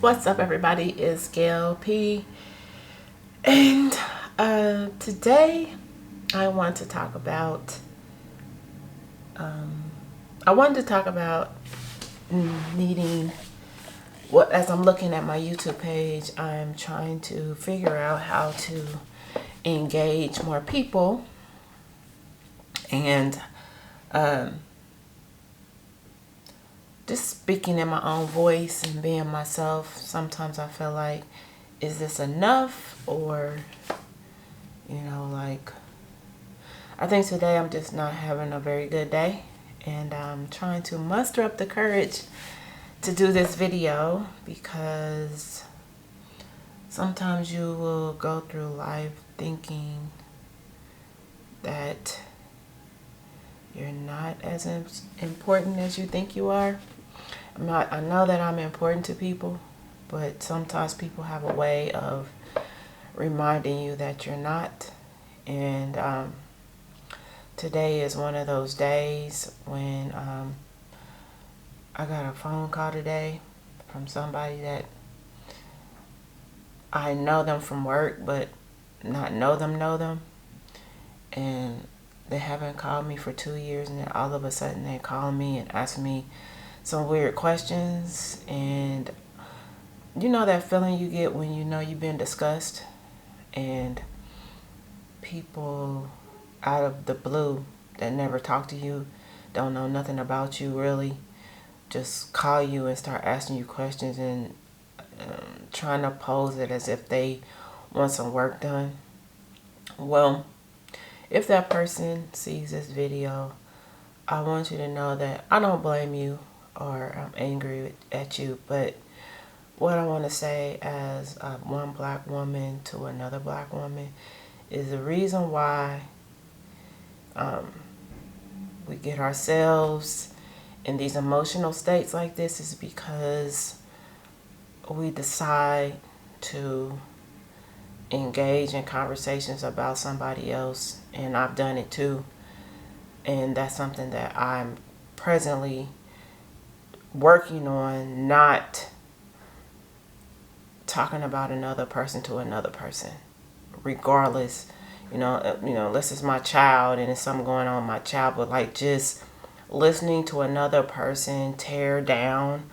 What's up, everybody? It's Gail P. And today I want to talk about needing what, as I'm looking at my YouTube page, I'm trying to figure out how to engage more people. And just speaking in my own voice and being myself, sometimes I feel like, is this enough? Or, I think today I'm just not having a very good day. And I'm trying to muster up the courage to do this video, because sometimes you will go through life thinking that you're not as important as you think you are. I know that I'm important to people, but sometimes people have a way of reminding you that you're not. And today is one of those days when I got a phone call today from somebody that I know them from work, but not know them. And they haven't called me for 2 years, and then all of a sudden they call me and ask me some weird questions. And you know that feeling you get when you know you've been discussed, and people out of the blue that never talk to you, don't know nothing about you really, just call you and start asking you questions and trying to pose it as if they want some work done. Well, if that person sees this video, I want you to know that I don't blame you or I'm angry at you, but what I want to say as one black woman to another black woman is the reason why we get ourselves in these emotional states like this is because we decide to engage in conversations about somebody else, and I've done it too. And that's something that I'm presently working on, not talking about another person to another person, regardless. This is my child and there's something going on with my child, but like just listening to another person tear down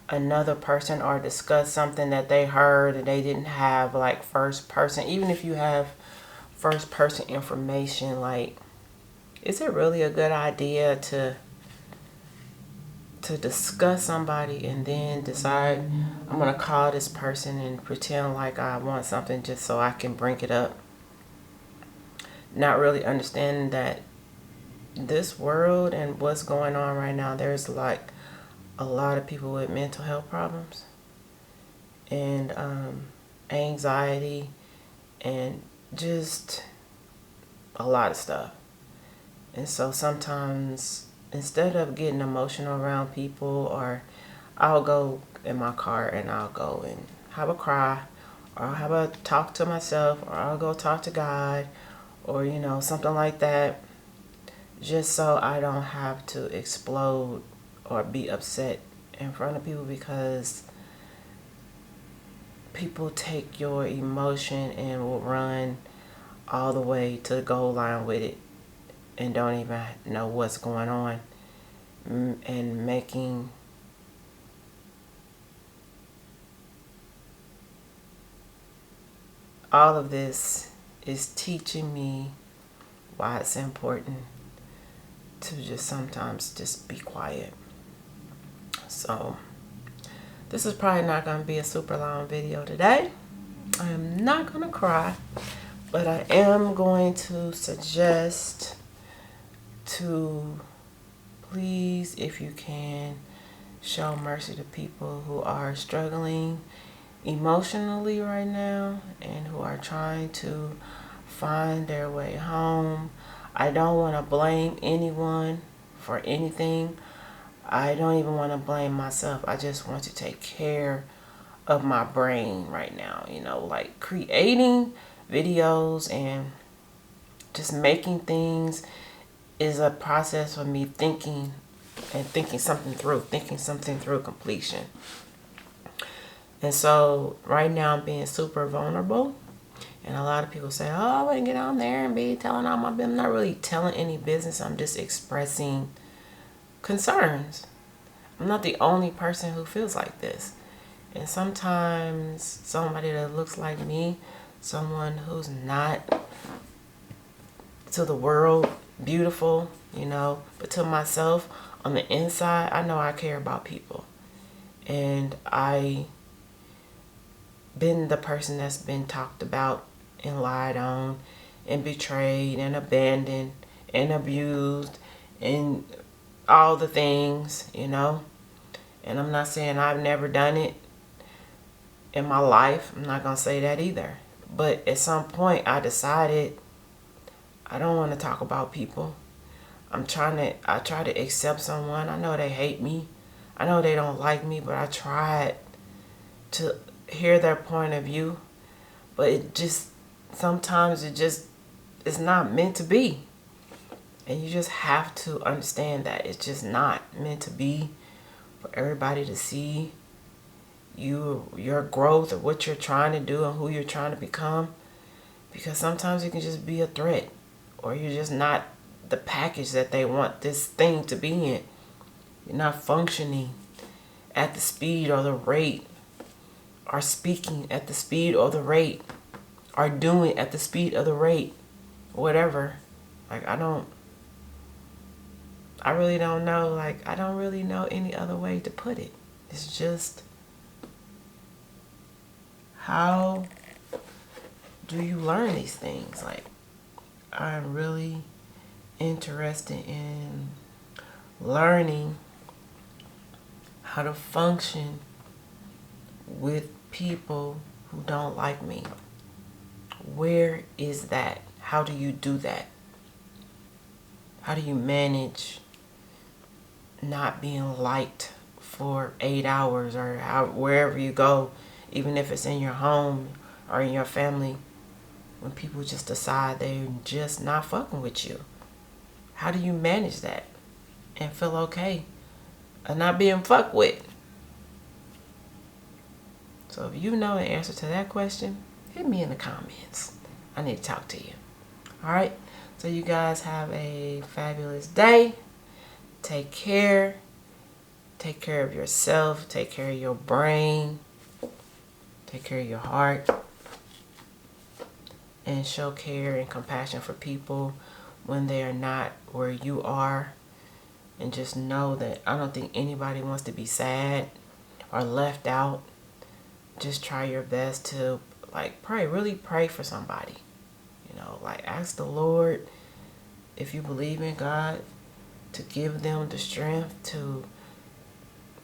another person or discuss something that they heard and they didn't have like first person, even if you have first person information, like, is it really a good idea to discuss somebody and then decide I'm going to call this person and pretend like I want something just so I can bring it up? Not really understanding that this world and what's going on right now, there's like a lot of people with mental health problems and anxiety and just a lot of stuff. And so sometimes instead of getting emotional around people, or I'll go in my car and I'll go and have a cry, or I'll have a talk to myself, or I'll go talk to God, or something like that, just so I don't have to explode or be upset in front of people, because people take your emotion and will run all the way to the goal line with it and don't even know what's going on, and making all of this is teaching me why it's important to just sometimes just be quiet. So this is probably not going to be a super long video today. I am not going to cry, but I am going to suggest to please, if you can, show mercy to people who are struggling emotionally right now and who are trying to find their way home. I don't want to blame anyone for anything. I don't even want to blame myself. I just want to take care of my brain right now. Like creating videos and just making things is a process for me thinking something through completion. And so right now I'm being super vulnerable. And a lot of people say, oh, I wouldn't get on there and be telling all my business. I'm not really telling any business. I'm just expressing concerns. I'm not the only person who feels like this. And sometimes somebody that looks like me, someone who's not to the world beautiful, but to myself on the inside, I know I care about people. And I been the person that's been talked about and lied on and betrayed and abandoned and abused and all the things, And I'm not saying I've never done it in my life. I'm not going to say that either. But at some point I decided I don't want to talk about people. I try to accept someone. I know they hate me. I know they don't like me, but I tried to hear their point of view. But sometimes it's not meant to be. And you just have to understand that it's just not meant to be for everybody to see your growth or what you're trying to do and who you're trying to become. Because sometimes it can just be a threat, or you're just not the package that they want this thing to be in. You're not functioning at the speed or the rate, or speaking at the speed or the rate, or doing at the speed of the rate, whatever. Like, I really don't know. Like, I don't really know any other way to put it. It's just, how do you learn these things? Like, I'm really interested in learning how to function with people who don't like me. Where is that? How do you do that? How do you manage not being liked for 8 hours, or wherever you go, even if it's in your home or in your family, when people just decide they're just not fucking with you? How do you manage that and feel okay and not being fucked with? So if you know the answer to that question, hit me in the comments. I need to talk to you. All right? So you guys have a fabulous day. Take care. Take care of yourself. Take care of your brain. Take care of your heart. And show care and compassion for people when they are not where you are. And just know that I don't think anybody wants to be sad or left out. Just try your best to really pray for somebody. Ask the Lord, if you believe in God, to give them the strength to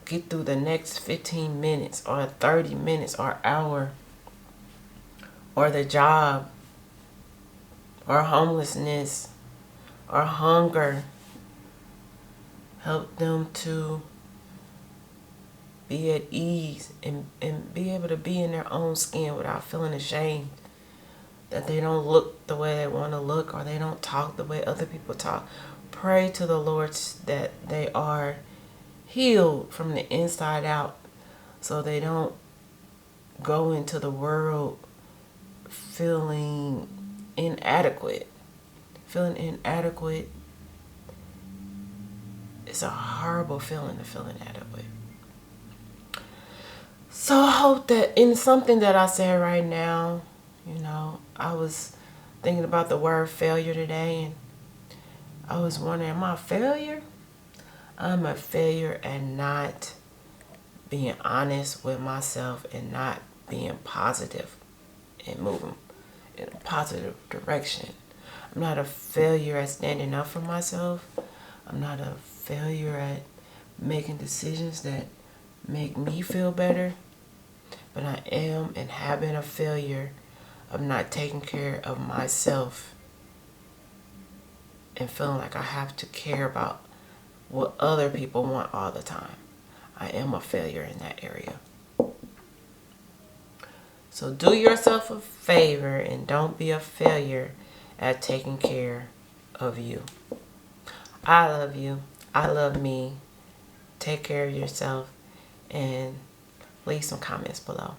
get through the next 15 minutes or 30 minutes or hour, or the job, or homelessness, or hunger. Help them to be at ease and be able to be in their own skin without feeling ashamed that they don't look the way they want to look, or they don't talk the way other people talk. Pray to the Lord that they are healed from the inside out, so they don't go into the world feeling inadequate. Feeling inadequate is a horrible feeling, to feel inadequate. So I hope that in something that I said right now, I was thinking about the word failure today, and I was wondering, am I a failure? I'm a failure at not being honest with myself and not being positive and moving in a positive direction. I'm not a failure at standing up for myself. I'm not a failure at making decisions that make me feel better. But I am and have been a failure of not taking care of myself and feeling like I have to care about what other people want all the time. I am a failure in that area. So do yourself a favor and don't be a failure at taking care of you. I love you. I love me. Take care of yourself, and leave some comments below.